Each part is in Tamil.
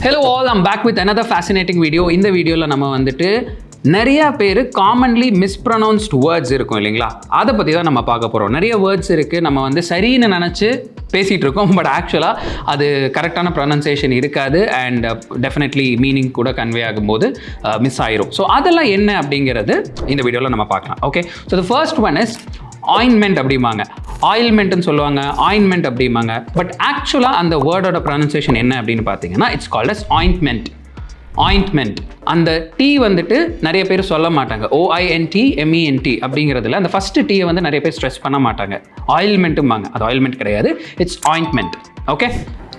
Hello all, I'm back with another fascinating video. இந்த வீடியோல நம்ம வந்துட்டு நிறைய பேர் காமன்லி மிஸ்ப்ரொனவுன்ஸ்ட் வேர்ட்ஸ் இருக்கும் இல்லைங்களா, அதை பற்றி தான் நம்ம பார்க்க போகிறோம். நிறைய வேர்ட்ஸ் இருக்குது, நம்ம வந்து சரின்னு நினச்சி பேசிகிட்டு இருக்கோம், பட் ஆக்சுவலாக அது கரெக்டான ப்ரொனன்சியேஷன் இருக்காது அண்ட் டெஃபினெட்லி மீனிங் கூட கன்வே ஆகும்போது மிஸ் ஆயிரும். ஸோ அதெல்லாம் என்ன அப்படிங்கிறது இந்த வீடியோவில் நம்ம பார்க்கலாம். Okay, so the first one is ointment அப்படிம்பாங்க, ஆயில்மெண்ட்னு சொல்லுவாங்க, ஆயின்மெண்ட் அப்படிம்பாங்க. பட் ஆக்சுவலாக அந்த வேர்டோட ப்ரொனன்சியேஷன் என்ன அப்படின்னு பார்த்தீங்கன்னா இட்ஸ் கால்ட் அஸ் ஆயின்ட்மெண்ட். ஆயின்ட்மெண்ட், அந்த டி வந்துட்டு நிறைய பேர் சொல்ல மாட்டாங்க, OINTMENT அப்படிங்கிறதுல அந்த ஃபஸ்ட்டு டீயை வந்து நிறைய பேர் ஸ்ட்ரெஸ் பண்ண மாட்டாங்க. ஆயில்மெண்ட்டும்பாங்க, அது ஆயில்மெண்ட் கிடையாது, it's ointment. Okay,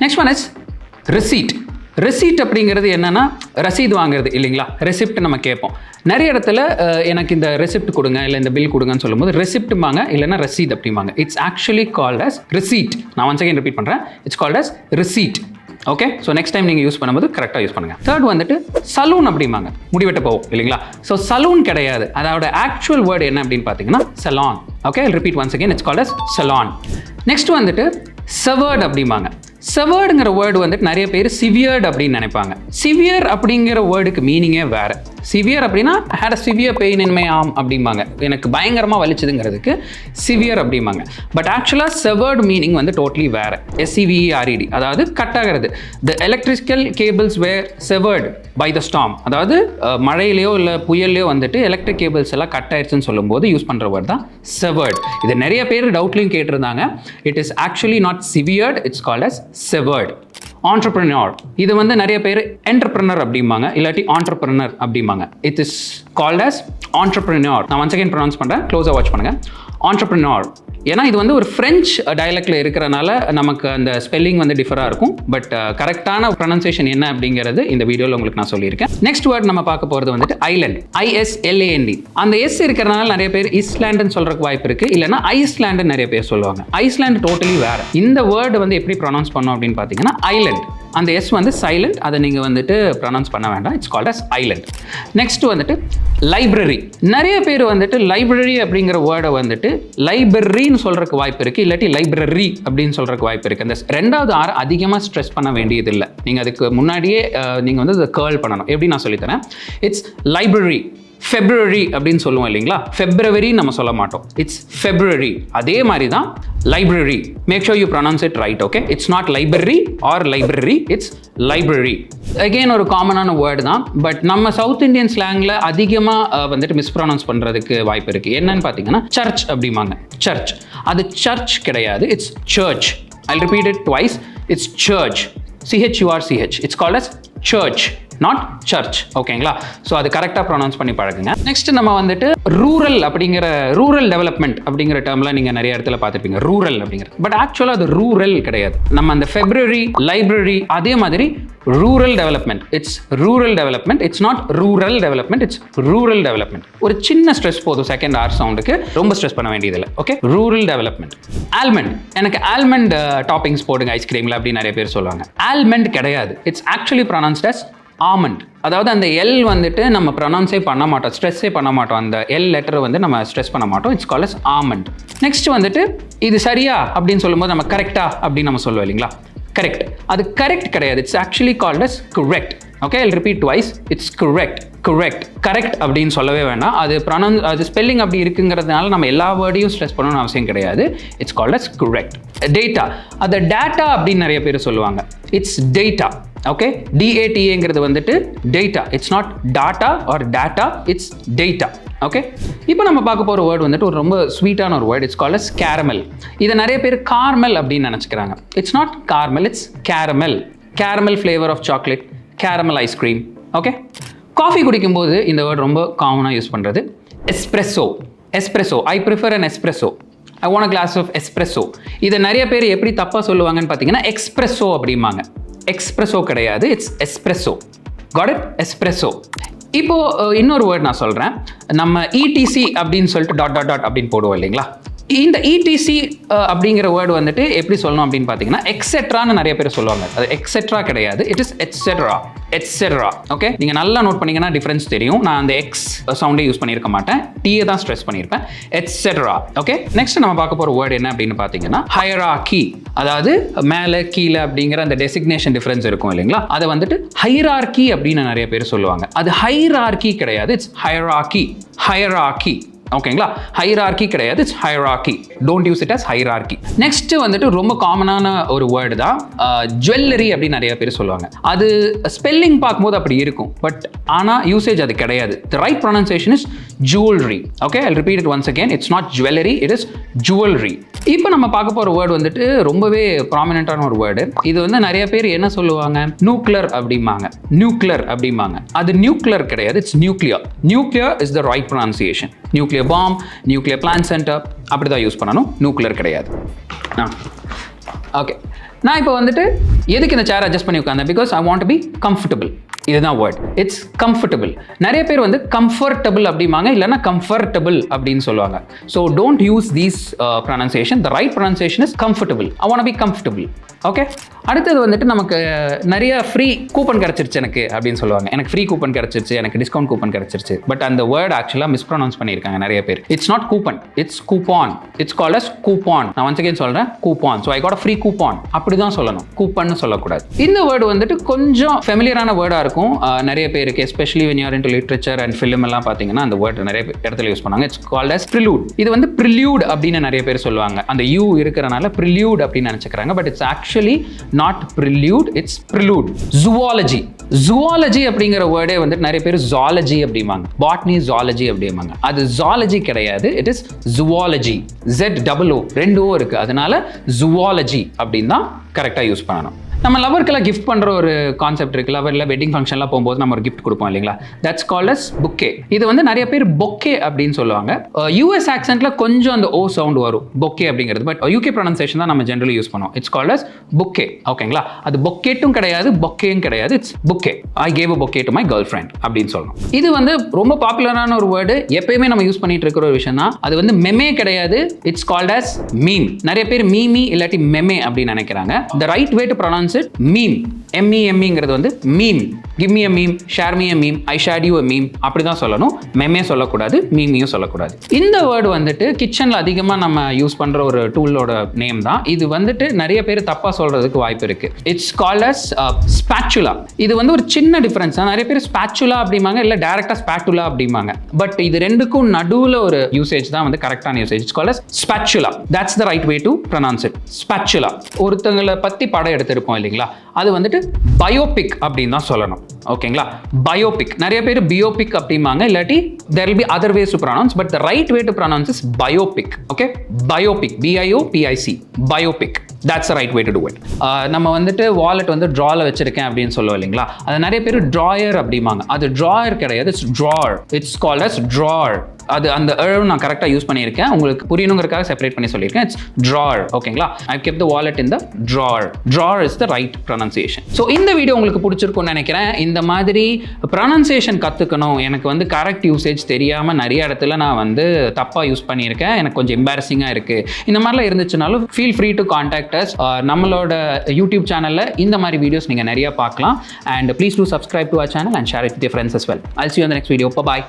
next one is receipt. Receipt அப்படிங்கிறது என்னன்னா ரசீது வாங்குறது இல்லைங்களா, ரெசிப்ட் நம்ம கேட்போம் நிறைய இடத்துல, எனக்கு இந்த ரெசிப்ட் கொடுங்க இல்லை இந்த பில் கொடுங்கன்னு சொல்லும்போது ரெசிப்ட்பாங்க இல்லைன்னா ரசீத் அப்படிம்பாங்க. It's actually called as receipt. நான் ஒன்ஸ் அகைன் ரிப்பீட் பண்ணுறேன், it's called as receipt. Okay, so next time நீங்கள் யூஸ் பண்ணும்போது கரெக்டாக யூஸ் பண்ணுங்கள். தேர்ட் வந்துட்டு சலூன் அப்படிம்பாங்க, முடிவெட்ட போவோம் இல்லைங்களா. ஸோ சலூன் கிடையாது, அதோட ஆக்சுவல் வேர்டு என்ன அப்படின்னு பார்த்தீங்கன்னா salon. Okay, repeat once again, it's called as salon. Next வந்துட்டு செவர்ட் அப்படிம்பாங்க. செவர்டுங்கிற வேர்டு வந்துட்டு நிறைய பேர் சிவியர்டு அப்படின்னு நினைப்பாங்க. சிவியர் அப்படிங்கிற வேர்டுக்கு மீனிங்கே வேறு. சிவியர் அப்படின்னா had a severe pain in my arm அப்படிம்பாங்க, எனக்கு பயங்கரமாக வலிச்சதுங்கிறதுக்கு சிவியர் அப்படிம்பாங்க. பட் ஆக்சுவலாக செவர்டு மீனிங் வந்து டோட்டலி வேறு. SEVERED, அதாவது கட் ஆகிறது. The electrical cables were severed by the storm, அதாவது மழையிலையோ இல்லை புயல்லையோ வந்துட்டு எலக்ட்ரிக் கேபிள்ஸ் எல்லாம் கட் ஆயிடுச்சுன்னு சொல்லும்போது யூஸ் பண்ணுற வேர்டு தான் செவர்டு. இது நிறைய பேர் டவுட்லையும் கேட்டிருந்தாங்க. It is actually not severed, it's called as severed. Entrepreneur, இது வந்து நிறைய பேர் என்டர்பிரினர் அப்படிம்பாங்க, இல்லாட்டி ஆண்டர்பிரினர் அப்படிம்பாங்க. It is called as entrepreneur. நான் ஒன்ஸ் அகைன் ப்ரொனவுன்ஸ் பண்ணுறேன், க்ளோஸாக வாட்ச் பண்ணுங்கள். ஆண்டர்பிரினியர், ஏன்னா இது வந்து ஒரு ஃப்ரெஞ்ச் டயலக்டில் இருக்கிறனால நமக்கு அந்த ஸ்பெல்லிங் வந்து டிஃபராக இருக்கும். பட் கரெக்டான ப்ரொனன்சியேஷன் என்ன அப்படிங்கிறது இந்த வீடியோவில் உங்களுக்கு நான் சொல்லியிருக்கேன். நெக்ஸ்ட் வேர்ட் நம்ம பார்க்க போகிறது வந்துட்டு ஐலண்ட். ISLAND. அந்த எஸ் இருக்கிறனால நிறைய பேர் இஸ்லாண்டுன்னு சொல்கிறதுக்கு வாய்ப்பு இருக்குது, இல்லைனா ஐஸ்லாண்டுன்னு நிறைய பேர் சொல்லுவாங்க. ஐஸ்லாண்டு டோட்டலி வேறு. இந்த வேர்டு வந்து எப்படி ப்ரொனவுன்ஸ் பண்ணோம் அப்படின்னு பார்த்தீங்கன்னா ஐலண்ட். அந்த எஸ் வந்து சைலண்ட், அதை நீங்கள் வந்துட்டு ப்ரொனவுன்ஸ் பண்ண வேண்டாம், it's called as island. Next வந்துட்டு லைப்ரரி. நிறைய பேர் வந்துட்டு லைப்ரரி அப்படிங்கிற வேர்டை வந்துட்டு லைப்ரரின்னு சொல்கிறதுக்கு வாய்ப்பு இருக்குது, இல்லாட்டி லைப்ரரி அப்படின்னு சொல்கிறதுக்கு வாய்ப்பு இருக்குது. அந்த ரெண்டாவது ஆர் அதிகமாக ஸ்ட்ரெஸ் பண்ண வேண்டியதில்லை, நீங்கள் அதுக்கு முன்னாடியே நீங்கள் வந்து அதை கேர்ள் பண்ணணும். எப்படி நான் சொல்லித்தரேன், இட்ஸ் லைப்ரரி. ஃபெப்ரவரி அப்படின்னு சொல்லுவோம் இல்லைங்களா, ஃபெப்ரவரி நம்ம சொல்ல மாட்டோம், இட்ஸ் ஃபெப்ரவரி. அதே மாதிரி தான் library. Make sure you pronounce it right. Okay, it's not library or library, it's library. Again ஒரு காமனான வேர்டு தான், பட் நம்ம சவுத் இந்தியன் ஸ்லாங்கில் அதிகமாக வந்துட்டு மிஸ்ப்ரொனவுன்ஸ் பண்ணுறதுக்கு வாய்ப்பு இருக்குது. என்னன்னு பார்த்தீங்கன்னா சர்ச் அப்படிம்பாங்க. சர்ச், அது சர்ச் கிடையாது, it's church. I'll repeat it twice, it's church. CHURCH, it's called as church, not church. ஓகேங்களா, ஸோ அது கரெக்டாக ப்ரொனவுன்ஸ் பண்ணி பழகுங்க. நெக்ஸ்ட் நம்ம வந்துட்டு ரூரல் அப்படிங்கிற, ரூரல் டெவலப்மெண்ட் அப்படிங்கிற டேர்ம்லாம் நீங்கள் நிறைய இடத்துல பார்த்துருப்பீங்க, ரூரல் அப்படிங்கிறது. பட் ஆக்சுவலாக அது ரூரல் கிடையாது. நம்ம அந்த ஃபெப்ரவரி, லைப்ரரி, அதே மாதிரி rural development, it's rural development, it's not rural development, it's rural development. ஒரு சின்ன ஸ்ட்ரெஸ் போதும் செகண்ட் ஆர் சவுண்டுக்கு, ரொம்ப ஸ்ட்ரெஸ் பண்ண வேண்டியதில்லை. Okay, rural development. ஆல்மண்ட், எனக்கு ஆல்மண்ட் டாப்பிங்ஸ் போடுங்க ஐஸ்கிரீமில் அப்படின்னு நிறைய பேர் சொல்லுவாங்க. ஆல்மண்ட் கிடையாது, it's actually pronounced as almond. அதாவது அந்த எல் வந்துட்டு நம்ம ப்ரொனவுன்ஸே பண்ண மாட்டோம், ஸ்ட்ரெஸ்ஸே பண்ண மாட்டோம், அந்த எல் லெட்டர் வந்து நம்ம ஸ்ட்ரெஸ் பண்ண மாட்டோம், it's called as almond. Next வந்துட்டு இது சரியா அப்படின்னு சொல்லும்போது நம்ம கரெக்டா அப்படின்னு நம்ம சொல்லுவோம் இல்லைங்களா, கரெக்ட். அது கரெக்ட் கிடையாது, it's actually called as correct. Okay, I'll repeat twice, it's correct. Correct அப்படின்னு சொல்லவே வேண்டாம், அது ஸ்பெல்லிங் அப்படி இருக்குங்கிறதுனால நம்ம எல்லா வேர்டையும் ஸ்ட்ரெஸ் பண்ணணும்னு அவசியம் கிடையாது. It's called as correct. Data, அது டேட்டா அப்படின்னு நிறைய பேர் சொல்லுவாங்க, இட்ஸ் டேட்டா. ஓகே, DATA வந்துட்டு data, it's not data or data, it's data. Okay, இப்போ நம்ம பார்க்க போகிற வேர்டு வந்துட்டு ஒரு ரொம்ப ஸ்வீட்டான ஒரு word, it's called as caramel. இதை நிறைய பேர் கார்மல் அப்படின்னு நினச்சிக்கிறாங்க. It's not carmel, it's caramel. Caramel flavour of chocolate, caramel ice cream. Okay, coffee குடிக்கும்போது இந்த வேர்டு ரொம்ப காமனாக யூஸ் பண்ணுறது espresso. Espresso, I prefer an espresso, I want a glass of espresso. இதை நிறைய பேர் எப்படி தப்பாக சொல்லுவாங்கன்னு பார்த்தீங்கன்னா எக்ஸ்ப்ரெஸோ அப்படிம்பாங்க. எக்ஸ்ப்ரெஸோ கிடையாது, it's espresso. Got it, espresso. இப்போது இன்னொரு வேர்டு நான் சொல்கிறேன். நம்ம ETC அப்படின்னு சொல்லிட்டு டாட் டாட் டாட் அப்படின்னு போடுவோம் இல்லைங்களா, இந்த இடிசி அப்படிங்கிற வேர்டு வந்துட்டு எப்படி சொல்லணும் அப்படின்னு பார்த்தீங்கன்னா எக்ஸெட்ரான்னு நிறைய பேர் சொல்லுவாங்க. அது எக்ஸெட்ரா கிடையாது, it is etcetera. Etcetera. Okay, நீங்கள் நல்லா நோட் பண்ணீங்கன்னா டிஃபரன்ஸ் தெரியும். நான் அந்த எக்ஸ் சவுண்டே யூஸ் பண்ணியிருக்க மாட்டேன், டீயை தான் ஸ்ட்ரெஸ் பண்ணியிருப்பேன். எட்ஸெட்ரா. ஓகே, நெக்ஸ்ட் நம்ம பார்க்க போகிற வேர்டு என்ன அப்படின்னு பார்த்தீங்கன்னா ஹைரார்கி. அதாவது மேலே கீழே அப்படிங்கிற அந்த டெசிக்னேஷன் டிஃபரன்ஸ் இருக்கும் இல்லைங்களா, அதை வந்துட்டு ஹைரார்கி அப்படின்னு நிறைய பேர் சொல்லுவாங்க. அது ஹைரார்கி கிடையாது, இட்ஸ் ஹைரார்கி. ஹைரார்கி. ஓகேங்களா, ஹைரார்கி கிடையாது, it's hierarchy. Don't use it as hierarchy. Next வந்துட்டு ரொம்ப காமனான ஒரு வேர்டு தான் ஜுவல்லரி அப்படின்னு நிறைய பேர் சொல்லுவாங்க. அது ஸ்பெல்லிங் பார்க்கும்போது அப்படி இருக்கும், பட் ஆனால் யூசேஜ் அது கிடையாது. த right pronunciation is jewellery. Okay, I repeat it once again, it's not jewellery, it is jewellery. இப்போ நம்ம பார்க்க போகிற வேர்டு வந்துட்டு ரொம்பவே ப்ராமினென்ட்டான ஒரு வேர்டு. இது வந்து நிறைய பேர் என்ன சொல்லுவாங்க, நியூக்ளியர் அப்படிம்பாங்க. நியூக்ளியர் அப்படிம்பாங்க. அது நியூக்ளியர் கிடையாது, it's nuclear. Nuclear is the right pronunciation. Nuclear bomb, nuclear plant centre அப்படி தான் யூஸ் பண்ணணும், நியூக்ளியர் கிடையாது. ஓகே, நான் இப்போ வந்துட்டு எதுக்கு இந்த சேர் அட்ஜஸ்ட் பண்ணி உட்காந்தேன், because I want to be comfortable. இதுதான் வேர்ட், இட்ஸ் கம்ஃபர்டபுள். நிறைய பேர் வந்து கம்ஃபர்டபுள் அப்படிம்பாங்க, இல்லைன்னா கம்ஃபர்டபுள் அப்படின்னு சொல்லுவாங்க. So don't use these pronunciation. The right pronunciation is comfortable. I want be comfortable. Okay, அடுத்தது வந்துட்டு நமக்கு நிறைய ஃப்ரீ கூப்பன் கிடச்சிருச்சு எனக்கு அப்படின்னு சொல்லுவாங்க. எனக்கு ஃப்ரீ கூப்பன் கிடச்சிருச்சு, எனக்கு டிஸ்கவுண்ட் கூப்பன் கிடச்சிருச்சு. பட் அந்த வேர்ட் ஆக்சுவலாக மிஸ்ப்ரொனவுன்ஸ் பண்ணியிருக்காங்க நிறைய பேர். It's not coupon, it's coupon. It's called as coupon. நான் ஒன்ஸ் அகேன் சொல்கிறேன், coupon. So I got a free coupon அப்படி தான் சொல்லணும், கூப்பன் சொல்லக்கூடாது. இந்த வேர்டு வந்துட்டு கொஞ்சம் ஃபெமிலியரான வேர்டாக இருக்கும் நிறைய பேருக்கு, especially when you are into literature and film எல்லாம் பார்த்தீங்கன்னா அந்த வேர்ட் நிறைய இடத்துல யூஸ் பண்ணாங்க. It's called as prelude. இது வந்து ப்ரில்யூட் அப்படின்னு நிறைய பேர் சொல்லுவாங்க. அந்த யூ இருக்கிறனால ப்ரில்யூட் அப்படின்னு நினச்சிக்கிறாங்க, but it's actually not prelude, it's prelude. Zoology. Zoology அப்படிங்கிற வேர்டே வந்து நிறைய பேர் ஜாலஜி அப்படிம்பாங்க. பாட்னி ஜாலஜி அப்படிம்பாங்க. அது ஜாலஜி கிடையாது, இட் இஸ் ஜுவாலஜி. ZOO ரெண்டு ஓ இருக்கு, அதனால ஜுவாலஜி அப்படின்னு தான் கரெக்டாக யூஸ் பண்ணணும். நம்ம லவருக்கெல்லாம் கிஃப்ட் பண்ணுற ஒரு கான்செப்ட் இருக்குது. லவரில் வெட்டிங் ஃபங்க்ஷன்லாம் போகும்போது நம்ம ஒரு கிஃப்ட் கொடுப்போம் இல்லைங்களா, தட்ஸ் கால்ட் அஸ் புக்கே. இது வந்து நிறைய பேர் பொக்கே அப்படின்னு சொல்லுவாங்க. யூஎஸ் ஆக்சென்ட்டில் கொஞ்சம் அந்த ஓ சவுண்ட் வரும் பொக்கே அப்படிங்கிறது, பட் யூகே ப்ரொனன்சியேஷன் தான் நம்ம ஜென்ரலி யூஸ் பண்ணுவோம். இட்ஸ் கால்ட் அஸ் புக்கே. ஓகேங்களா, அது பொக்கேட்டும் கிடையாது, பொக்கேயும் கிடையாது, இட்ஸ் புக்கே. I gave a bouquet to my girl friend அப்படின்னு சொல்லணும். இது வந்து ரொம்ப பாப்புலரான ஒரு வேர்டு, எப்பயுமே நம்ம யூஸ் பண்ணிட்டு இருக்கிற ஒரு விஷயம் தான். அது வந்து மெமே கிடையாது, இட்ஸ் கால்ட் அஸ் மீம். நிறைய பேர் மீமி இல்லாட்டி மெமே அப்படின்னு நினைக்கிறாங்க. த right way to pronounce it meme. MEMங்கிறது வந்து meme. Give me a meme, share me a meme, I share you a meme அப்படி தான் சொல்லணும். மெமே சொல்லக்கூடாது, மீமியும் சொல்லக்கூடாது. இந்த வேர்டு வந்துட்டு கிச்சனில் அதிகமாக நம்ம யூஸ் பண்ணுற ஒரு டூலோட நேம் தான். இது வந்துட்டு நிறைய பேர் தப்பாக சொல்கிறதுக்கு வாய்ப்பு இருக்குது. It's called as spatula. இது வந்து ஒரு சின்ன டிஃப்ரென்ஸ் தான். நிறைய பேர் ஸ்பேச்சுலா அப்படிம்பாங்க, இல்லை டேரெக்டாக ஸ்பேட்டுலா அப்படிம்பாங்க. பட் இது ரெண்டுக்கும் நடுவில் ஒரு யூசேஜ் தான் வந்து கரெக்டான usage. It's called as spatula. That's the right way to pronounce it, spatula. ஒருத்தங்களை பற்றி படம் எடுத்திருப்போம் இல்லைங்களா, அது வந்துட்டு பயோபிக் அப்படின்னு தான் சொல்லணும். ஓகேங்களா, பயோபிக். நிறைய பேர் பியோபிக் அப்படிம்பாங்க, இல்லாட்டி there will be other ways to pronounce, but the right way to pronounce is biopic. Okay, biopic, BIOPIC, biopic. That's the right way to do it. நம்ம வந்துட்டு வாலெட் வந்து ட்ராவில் வச்சிருக்கேன் அப்படின்னு சொல்லுவோம் இல்லைங்களா, அது நிறைய பேர் ட்ராயர் அப்படிம்பாங்க. அது ட்ராயர் கிடையாது, it's drawer. It's called as drawer. அது அந்த நான் கரெக்டாக யூஸ் பண்ணியிருக்கேன், உங்களுக்கு புரியணுங்கிறதுக்காக செப்பரேட் பண்ணி சொல்லியிருக்கேன். It's drawer. ஓகேங்களா, I kept the wallet in the drawer. Drawer is the right pronunciation. So இந்த வீடியோ உங்களுக்கு பிடிச்சிருக்கும்னு நினைக்கிறேன். இந்த மாதிரி ப்ரொனன்சியேஷன் கற்றுக்கணும், எனக்கு வந்து கரெக்ட் யூசேஜ் தெரியாமல் நிறைய இடத்துல நான் வந்து தப்பாக யூஸ் பண்ணியிருக்கேன், எனக்கு கொஞ்சம் எம்பாரசிங்காக இருக்குது, இந்த மாதிரிலாம் இருந்துச்சுனாலும் feel free to contact us. நம்மளோட யூடியூப் சேனலில் இந்த மாதிரி வீடியோஸ் நீங்கள் நிறைய பார்க்கலாம். And please do subscribe to our channel and share it with your friends as well. I'll see you on the next video. Bye bye.